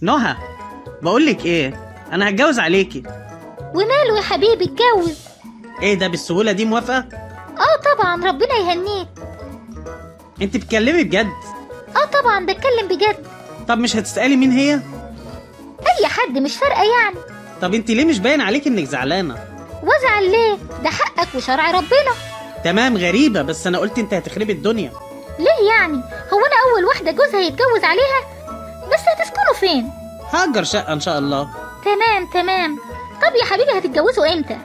نهى، بقولك ايه، انا هتجوز عليكي. وماله يا حبيبي، اتجوز. ايه ده بالسهولة دي؟ موافقة؟ طبعا، ربنا يهنيك. انت بتكلمي بجد؟ طبعا بتكلم بجد. طب مش هتسألي مين هي؟ اي حد، مش فارقه يعني. طب انت ليه مش باين عليك انك زعلانة؟ وازعل ليه؟ ده حقك وشرع ربنا. تمام، غريبة، بس انا قلت انت هتخربي الدنيا. ليه يعني؟ هو انا اول واحده جوزها يتجوز عليها؟ بس هتسكنوا فين؟ هأجر شقة ان شاء الله. تمام. طب يا حبيبي، هتتجوزوا امتى؟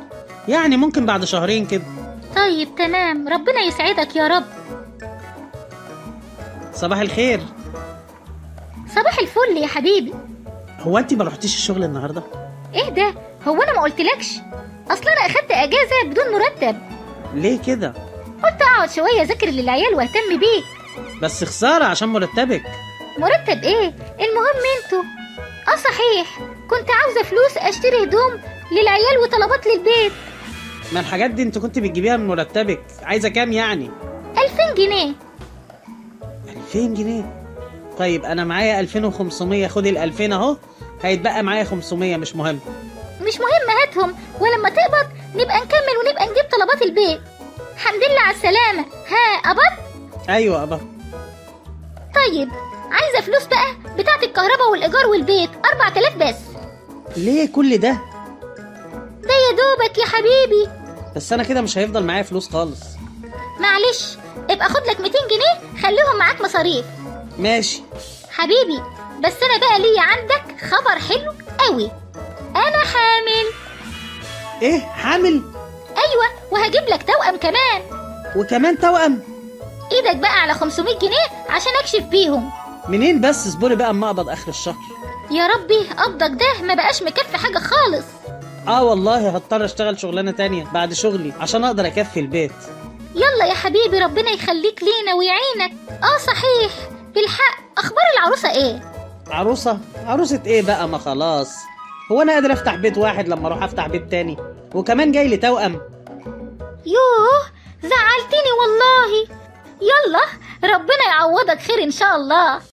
يعني ممكن بعد شهرين كده. طيب تمام، ربنا يسعدك يا رب. صباح الخير. صباح الفل يا حبيبي. هو انت ما رحتيش الشغل النهارده؟ ايه ده؟ هو انا ما قلتلكش؟ اصل انا اخدت اجازه بدون مرتب. ليه كده؟ قلت اقعد شويه اذاكر للعيال واهتم بيه. بس خسارة عشان مرتبك. مرتب ايه؟ المهم انتوا. صحيح، كنت عاوزه فلوس اشتري هدوم للعيال وطلبات للبيت. ما الحاجات دي انت كنت بتجيبيها من مرتبك. عايزة كام يعني؟ 2000 جنيه. 2000 جنيه؟ طيب انا معايا 2500، خدي ال 2000 اهو، هيتبقى معايا 500. مش مهم. مش مهم، هاتهم ولما تقبض نبقى نكمل ونبقى نجيب طلبات البيت. الحمد لله على السلامه. ها، قبض؟ ايوه قبض. طيب، عايزه فلوس بقى بتاعت الكهرباء والايجار والبيت، 4000 بس. ليه كل ده؟ ده يا دوبك يا حبيبي. بس انا كده مش هيفضل معايا فلوس خالص. معلش، ابقى خد لك 200 جنيه خليهم معاك مصاريف. ماشي حبيبي، بس انا بقى ليا عندك خبر حلو قوي. انا حامل. ايه، حامل؟ ايوه، وهجيب لك توأم كمان. وكمان توأم؟ ايدك بقى على 500 جنيه عشان اكشف بيهم. منين بس؟ اصبري بقى اما اقبض اخر الشهر. يا ربي، قبضك ده ما بقاش مكفي حاجه خالص. والله هضطر اشتغل شغلانة تانية بعد شغلي عشان اقدر اكفي البيت. يلا يا حبيبي، ربنا يخليك لينا ويعينك. صحيح، بالحق، اخبار العروسه ايه؟ عروسة ايه بقى؟ ما خلاص. هو انا قادر افتح بيت واحد لما اروح افتح بيت تاني؟ وكمان جاي لي توأم. يوه، زعلتني والله. يلا، ربنا يعوضك خير ان شاء الله.